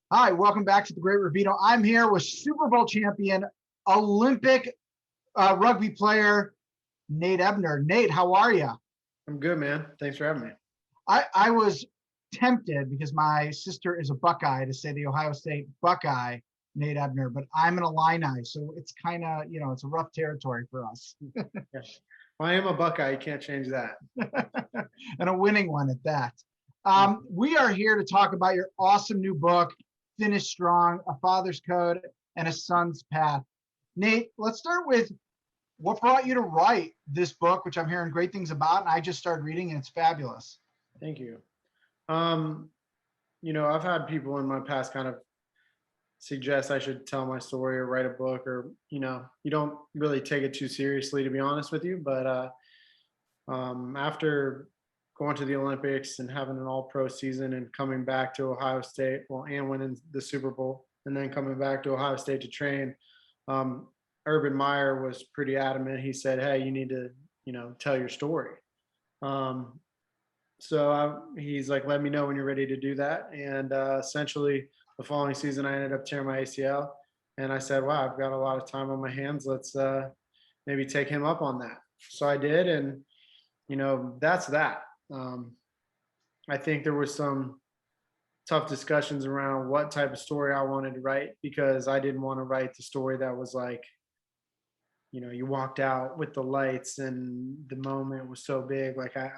Hi, welcome back to the Great Ravito. I'm here with Super Bowl champion, Olympic rugby player, Nate Ebner. Nate, how are you? I'm good, man. Thanks for having me. I was tempted because my sister is a Buckeye to say the Ohio State Buckeye, Nate Ebner, but I'm an Illini, so it's kind of, it's a rough territory for us. Yeah. Well, I am a Buckeye. You can't change that. And a winning one at that. We are here to talk about your awesome new book, Finish Strong, A Father's Code and a Son's Path. Nate, let's start with what brought you to write this book, which I'm hearing great things about, and I just started reading and it's fabulous. Thank you. Um, I've had people in my past kind of suggest I should tell my story or write a book, or you don't really take it too seriously, to be honest with you. But after going to the Olympics and having an all-pro season and coming back to Ohio State, well, and winning the Super Bowl, and then coming back to Ohio State to train, um, Urban Meyer was pretty adamant. He said, "Hey, you need to, tell your story." Um, he's like, "Let me know when you're ready to do that." And essentially, the following season, I ended up tearing my ACL, and I said, "Wow, I've got a lot of time on my hands. Let's maybe take him up on that." So I did, and that's that. Um, I think there was some tough discussions around what type of story I wanted to write, because I didn't want to write the story that was like, you walked out with the lights and the moment was so big. Like I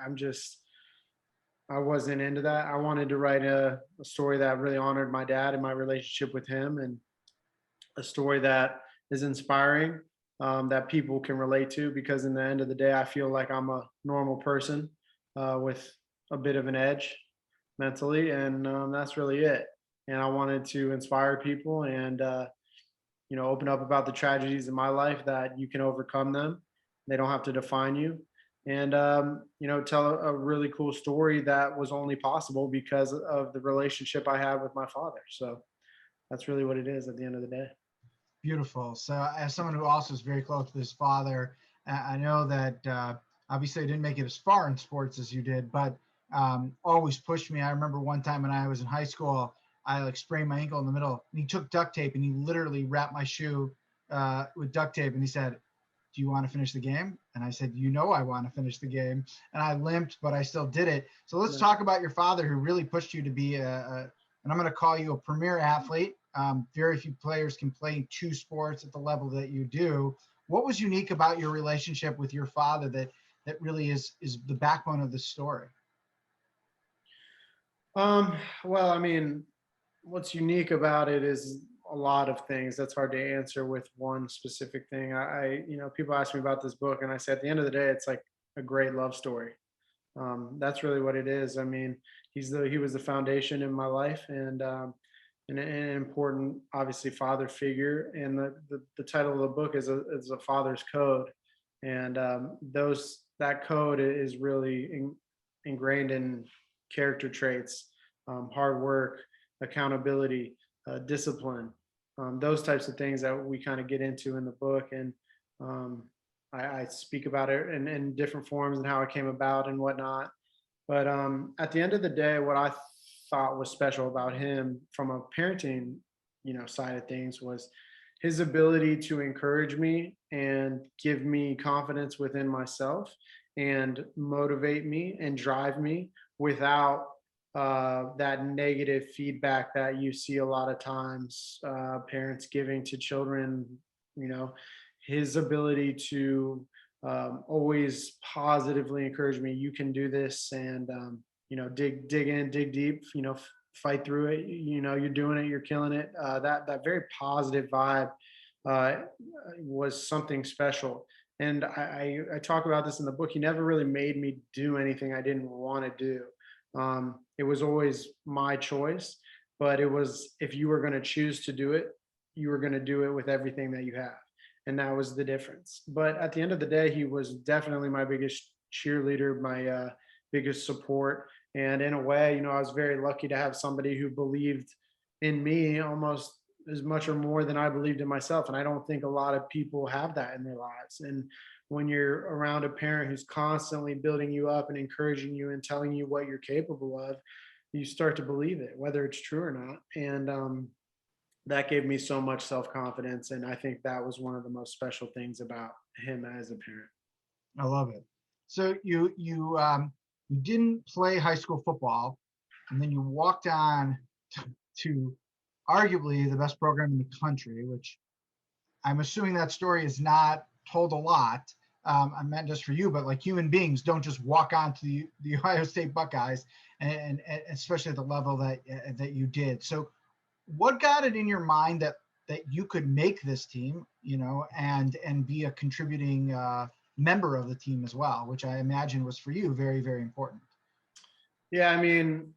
wasn't into that. I wanted to write a story that really honored my dad and my relationship with him, and a story that is inspiring, that people can relate to, because in the end of the day, I feel like I'm a normal person with a bit of an edge mentally, and that's really it. And I wanted to inspire people and open up about the tragedies in my life, that you can overcome them. They don't have to define you. And tell a really cool story that was only possible because of the relationship I have with my father. So that's really what it is at the end of the day. Beautiful. So, as someone who also is very close to his father, I know that obviously I didn't make it as far in sports as you did, but always pushed me. I remember one time when I was in high school, I like sprained my ankle in the middle, and he took duct tape and he literally wrapped my shoe with duct tape, and he said, "Do you want to finish the game?" And I said, I want to finish the game. And I limped, but I still did it. So let's Yeah. talk about your father, who really pushed you to be and I'm going to call you a premier athlete. Very few players can play two sports at the level that you do. What was unique about your relationship with your father that really is the backbone of the story? Well, I mean, what's unique about it is a lot of things. That's hard to answer with one specific thing. People ask me about this book, and I say at the end of the day, it's like a great love story. That's really what it is. I mean, he was the foundation in my life, and an important, obviously, father figure. And the title of the book is a father's code, and those that code is really ingrained in character traits, hard work, accountability, discipline, those types of things that we kind of get into in the book. And um, I speak about it in different forms and how it came about and whatnot. But at the end of the day, what I thought was special about him from a parenting, side of things, was his ability to encourage me and give me confidence within myself and motivate me and drive me without that negative feedback that you see a lot of times, parents giving to children. You know, his ability to always positively encourage me. You can do this, and dig in, dig deep. Fight through it. You're doing it. You're killing it. That very positive vibe uh, was something special. And I talk about this in the book. He never really made me do anything I didn't want to do. It was always my choice, but it was, if you were going to choose to do it, you were going to do it with everything that you have. And that was the difference. But at the end of the day, he was definitely my biggest cheerleader, my biggest support. And in a way, I was very lucky to have somebody who believed in me almost as much or more than I believed in myself. And I don't think a lot of people have that in their lives. And when you're around a parent who's constantly building you up and encouraging you and telling you what you're capable of, you start to believe it, whether it's true or not. And that gave me so much self-confidence. And I think that was one of the most special things about him as a parent. I love it. So you didn't play high school football, and then you walked on to arguably the best program in the country, which I'm assuming that story is not told a lot. I meant just for you, but like human beings don't just walk on to the Ohio State Buckeyes, and especially at the level that you did. So, what got it in your mind that you could make this team, and be a contributing member of the team as well, which I imagine was for you very, very important. Yeah, I mean,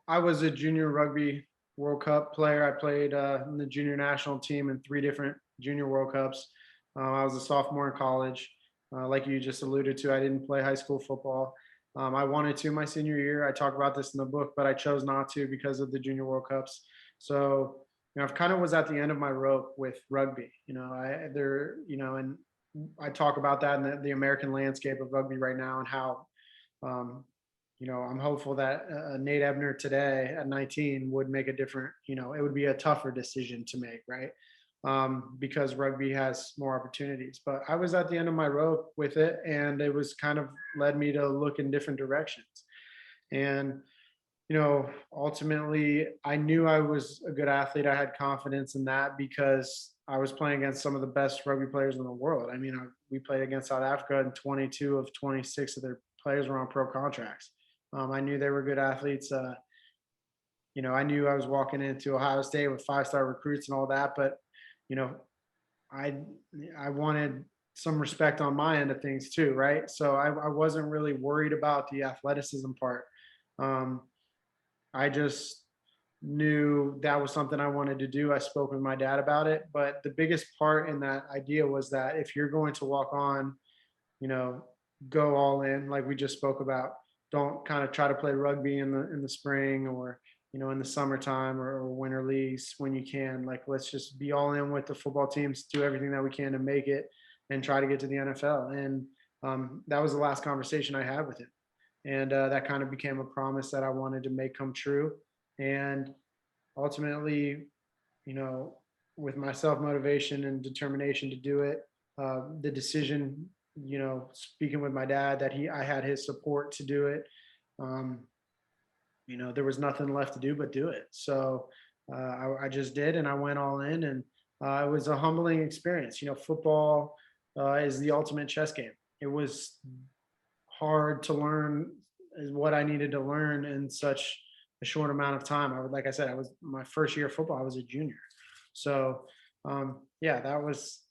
I was a junior rugby World Cup player. I played in the junior national team in 3 different junior World Cups. I was a sophomore in college. Like you just alluded to, I didn't play high school football. I wanted to my senior year. I talk about this in the book, but I chose not to because of the junior World Cups. So, I kind of was at the end of my rope with rugby. And I talk about that in the American landscape of rugby right now, and how um, I'm hopeful that Nate Ebner today at 19 would make a different, it would be a tougher decision to make, right? Because rugby has more opportunities. But I was at the end of my rope with it, and it was kind of led me to look in different directions. And, ultimately, I knew I was a good athlete. I had confidence in that because I was playing against some of the best rugby players in the world. I mean, we played against South Africa, and 22 of 26 of their players were on pro contracts. I knew they were good athletes. I knew I was walking into Ohio State with 5-star recruits and all that, but you know, I I wanted some respect on my end of things too, right? So I wasn't really worried about the athleticism part. Um, I just knew that was something I wanted to do. I spoke with my dad about it, but the biggest part in that idea was that if you're going to walk on, you know, go all in, like we just spoke about. Don't kind of try to play rugby in the spring, or in the summertime, or winter leagues when you can. Like, let's just be all in with the football teams, do everything that we can to make it, and try to get to the NFL. And that was the last conversation I had with him, and that kind of became a promise that I wanted to make come true. And ultimately, you know, with my self motivation and determination to do it, the decision, speaking with my dad, that I had his support to do it. Um, there was nothing left to do but do it. So I just did, and I went all in, and it was a humbling experience. Football is the ultimate chess game. It was hard to learn is what I needed to learn in such a short amount of time. Like I said, I was my first year of football. I was a junior, so yeah, that was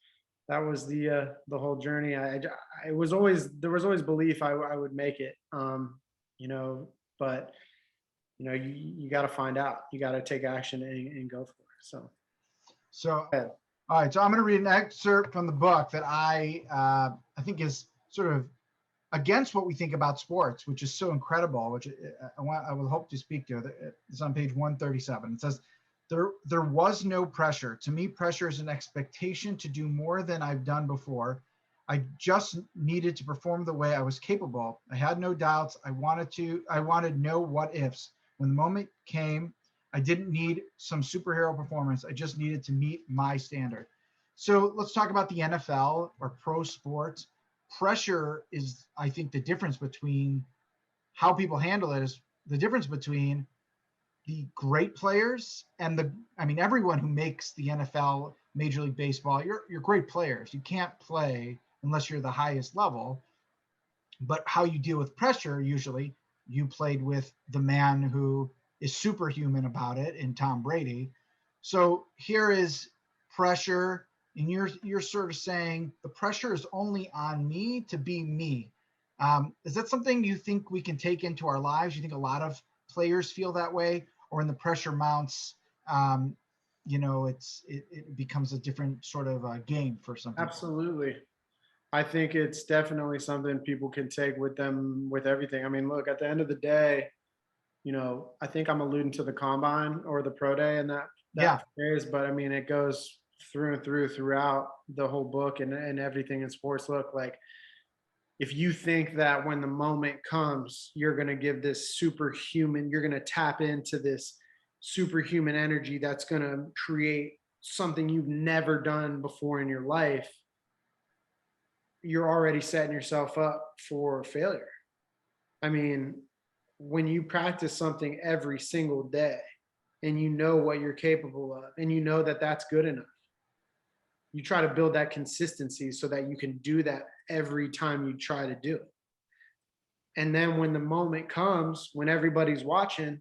the whole journey. I was always there was always belief I would make it, but you got to find out. You got to take action and go for it. So, Yeah. all right. So I'm going to read an excerpt from the book that I think is sort of against what we think about sports, which is so incredible, which I will hope to speak to. It's on page 137. It says, there was no pressure. To me, pressure is an expectation to do more than I've done before. I just needed to perform the way I was capable. I had no doubts. I wanted no what ifs. When the moment came, I didn't need some superhero performance. I just needed to meet my standard. So let's talk about the NFL or pro sports. Pressure is, I think, the difference between how people handle it is the difference between the great players and everyone who makes the NFL, Major League Baseball, you're great players. You can't play unless you're the highest level. But how you deal with pressure, usually you played with the man who is superhuman about it in Tom Brady. So here is pressure, and you're sort of saying the pressure is only on me to be me. Is that something you think we can take into our lives? You think a lot of players feel that way, or when the pressure mounts, it becomes a different sort of game for some people? Absolutely. I think it's definitely something people can take with them with everything. I mean, look, at the end of the day, I think I'm alluding to the combine or the pro day and that Yeah. that phrase, but I mean, it goes through and throughout the whole book, and everything in sports. Look, like, if you think that when the moment comes, you're going to give this superhuman, you're going to tap into this superhuman energy that's going to create something you've never done before in your life, you're already setting yourself up for failure. I mean, when you practice something every single day and you know what you're capable of and you know that that's good enough, you try to build that consistency so that you can do that every time you try to do it. And then when the moment comes, when everybody's watching,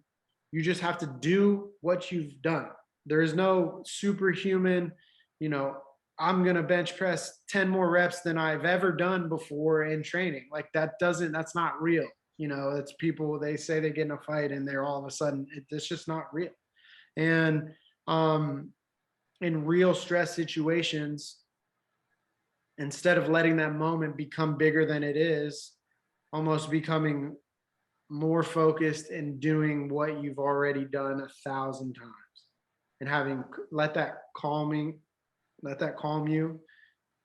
you just have to do what you've done. There is no superhuman, you know, I'm going to bench press 10 more reps than I've ever done before in training. Like that's not real. You know, it's people, they say they get in a fight and they're all of a sudden, it's just not real. And um, in real stress situations, instead of letting that moment become bigger than it is, almost becoming more focused and doing what you've already done 1,000 times and having let that calming let that calm you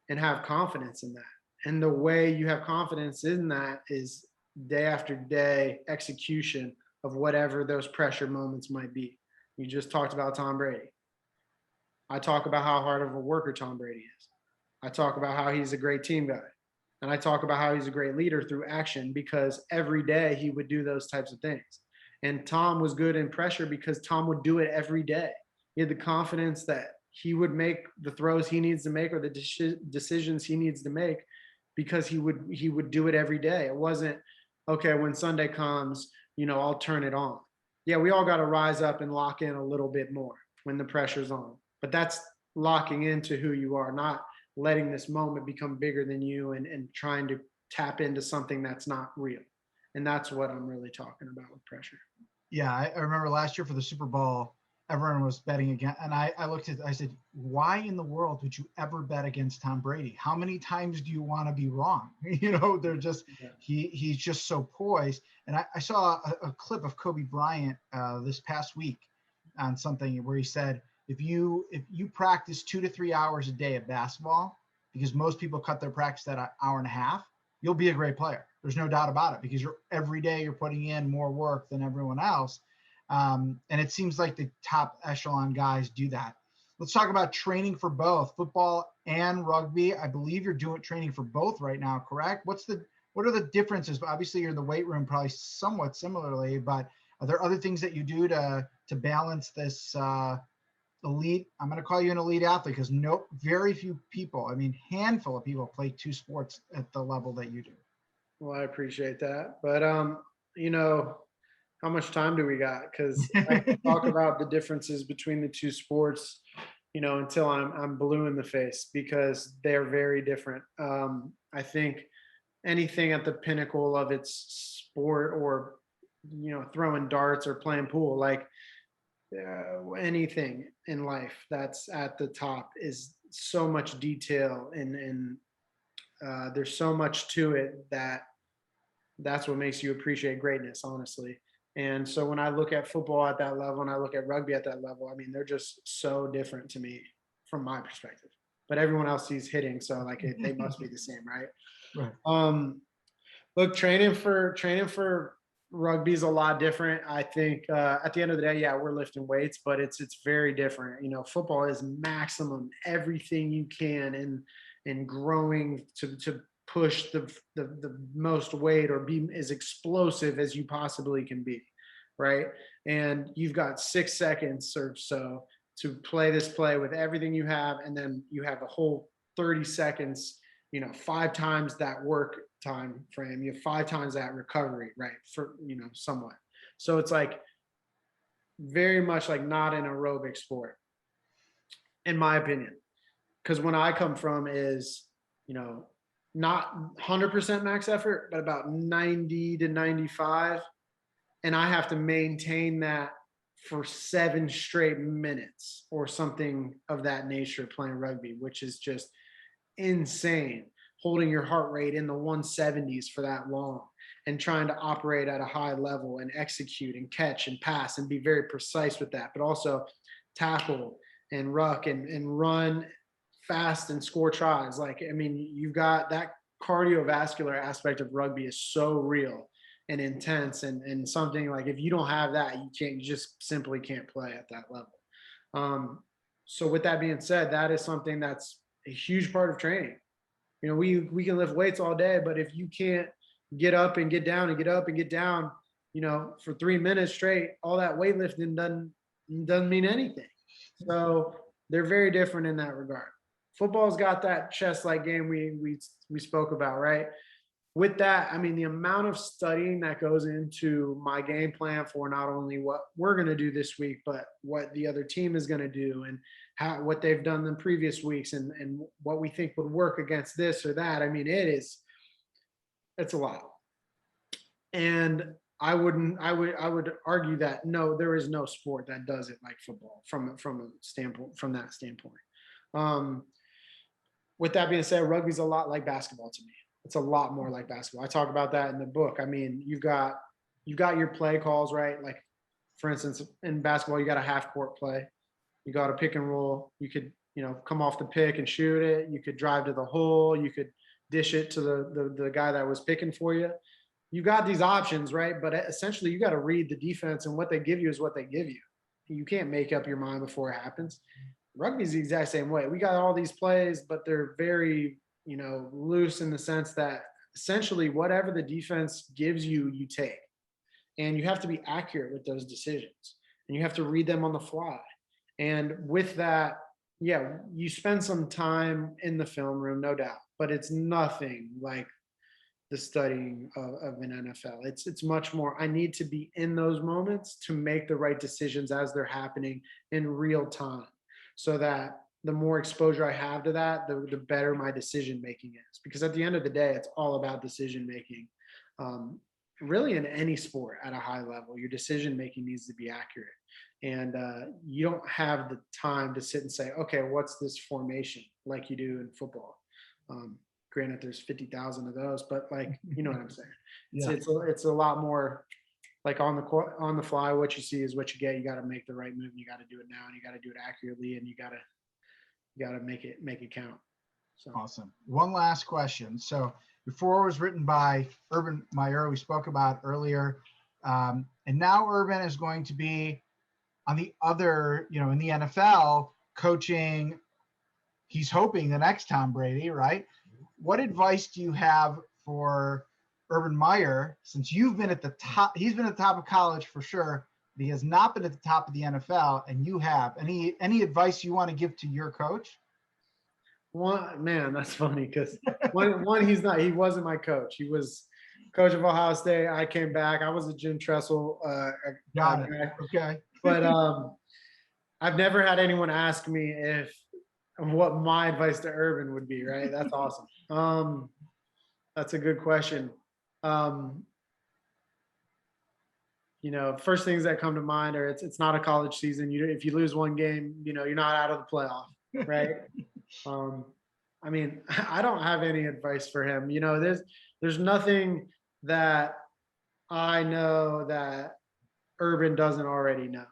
and have confidence in that. And the way you have confidence in that is day after day execution of whatever those pressure moments might be. You just talked about Tom Brady. I talk about how hard of a worker Tom Brady is. I talk about how he's a great team guy. And I talk about how he's a great leader through action because every day he would do those types of things. And Tom was good in pressure because Tom would do it every day. He had the confidence that he would make the throws he needs to make or the decisions he needs to make because he would do it every day. It wasn't, okay, when Sunday comes, I'll turn it on. Yeah, we all got to rise up and lock in a little bit more when the pressure's on. But that's locking into who you are, not letting this moment become bigger than you and trying to tap into something that's not real. And that's what I'm really talking about with pressure. Yeah, I remember last year for the Super Bowl, everyone was betting again. And I looked at, I said, why in the world would you ever bet against Tom Brady? How many times do you want to be wrong? They're just, he's just so poised. And I saw a clip of Kobe Bryant this past week on something where he said, if you practice 2 to 3 hours a day of basketball, because most people cut their practice at an hour and a half, you'll be a great player. There's no doubt about it, because every day you're putting in more work than everyone else. And it seems like the top echelon guys do that. Let's talk about training for both football and rugby. I believe you're doing training for both right now, correct? What are the differences? Obviously, you're in the weight room probably somewhat similarly, but are there other things that you do to balance this elite? I'm going to call you an elite athlete because very few people, handful of people play two sports at the level that you do. Well, I appreciate that. But, how much time do we got? Because I can talk about the differences between the two sports, until I'm blue in the face because they're very different. I think anything at the pinnacle of its sport, or throwing darts or playing pool, like anything in life that's at the top, is so much detail and there's so much to it that's what makes you appreciate greatness, honestly. And so when I look at football at that level and I look at rugby at that level, they're just so different to me from my perspective. But everyone else sees hitting, so like they must be the same, right? Right. Look, training for rugby is a lot different. I think at the end of the day, yeah, we're lifting weights, but it's very different. Football is maximum everything you can and growing to push the most weight or be as explosive as you possibly can be, right? And you've got 6 seconds or so to play this play with everything you have, and then you have a whole 30 seconds, 5 times that work time frame, you have 5 times that recovery, right? For somewhat. So it's like very much like not an aerobic sport, in my opinion. Because when I come from is, not 100% max effort, but about 90 to 95. And I have to maintain that for 7 straight minutes or something of that nature playing rugby, which is just insane. Holding your heart rate in the 170s for that long and trying to operate at a high level and execute and catch and pass and be very precise with that, but also tackle and ruck and run fast and score tries. Like, you've got that cardiovascular aspect of rugby is so real and intense, and something like if you don't have that, you just simply can't play at that level. Um, so with that being said, that is something that's a huge part of training. We can lift weights all day, but if you can't get up and get down and get up and get down, for 3 minutes straight, all that weightlifting doesn't mean anything. So they're very different in that regard. Football's got that chess-like game we spoke about, right? With that, I mean, the amount of studying that goes into my game plan for not only what we're going to do this week, but what the other team is going to do, and what they've done in previous weeks, and what we think would work against this or that. I mean, it's a lot. And I would argue that no, there is no sport that does it like football from that standpoint. Um, with that being said, rugby's a lot like basketball to me. It's a lot more like basketball. I talk about that in the book. I mean, you've got your play calls, right? Like, for instance, in basketball, you got a half court play. You got a pick and roll. You could, come off the pick and shoot it. You could drive to the hole. You could dish it to the guy that was picking for you. You got these options, right? But essentially, you got to read the defense, and what they give you is what they give you. You can't make up your mind before it happens. Rugby is the exact same way. We got all these plays, but they're very, loose in the sense that essentially whatever the defense gives you, you take. And you have to be accurate with those decisions, and you have to read them on the fly. And with that, yeah, you spend some time in the film room, no doubt, but it's nothing like the studying of an NFL. It's much more, I need to be in those moments to make the right decisions as they're happening in real time, so that the more exposure I have to that, the better my decision making is. Because at the end of the day, it's all about decision making. Really, in any sport at a high level, your decision making needs to be accurate. And you don't have the time to sit and say, okay, what's this formation, like you do in football. Granted, there's 50,000 of those, but like, you know what I'm saying? Yeah. It's a lot more like on the fly. What you see is what you get. You got to make the right move. And you got to do it now, and you got to do it accurately, and you got to make it count. So. Awesome. One last question. So before it was written by Urban Meyer, we spoke about earlier, and now Urban is going to be on the other, in the NFL coaching. He's hoping the next Tom Brady, right? What advice do you have for Urban Meyer, since you've been at the top? He's been at the top of college for sure, but he has not been at the top of the NFL, and you have. Any advice you want to give to your coach? One, man, that's funny, because one, he wasn't my coach. He was coach of Ohio State. I came back. I was a Jim Tressel Got it. Okay. But I've never had anyone ask me what my advice to Urban would be, right? That's awesome. That's a good question. First things that come to mind are it's not a college season. If you lose one game, you're not out of the playoff, right? I mean, I don't have any advice for him. There's nothing that I know that Urban doesn't already know.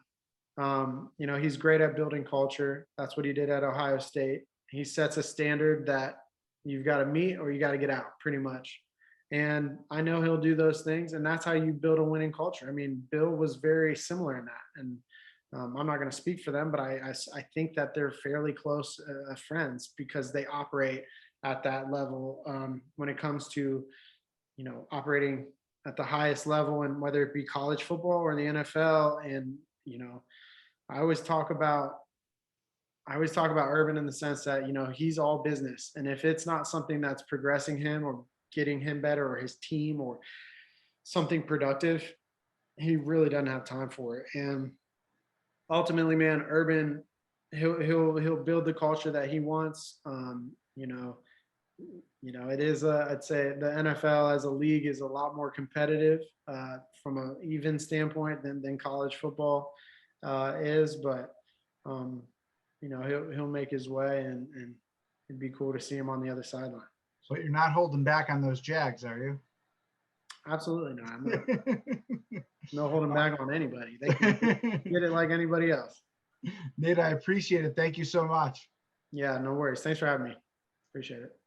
He's great at building culture. That's what he did at Ohio State. He sets a standard that you've got to meet or you got to get out, pretty much. And I know he'll do those things, and that's how you build a winning culture. I mean, Bill was very similar in that. And I'm not going to speak for them, but I think that they're fairly close friends, because they operate at that level when it comes to, operating at the highest level, and whether it be college football or the NFL. And, I always talk about Urban in the sense that, he's all business. And if it's not something that's progressing him or getting him better, or his team, or something productive, he really doesn't have time for it. And ultimately, man, Urban, he'll build the culture that he wants. It is I'd say the NFL as a league is a lot more competitive from an even standpoint than college football is, but he'll make his way, and it'd be cool to see him on the other sideline. But you're not holding back on those Jags, are you? Absolutely not. I'm not. No holding back on anybody. They can get it like anybody else. Nate, I appreciate it. Thank you so much. Yeah, no worries. Thanks for having me. Appreciate it.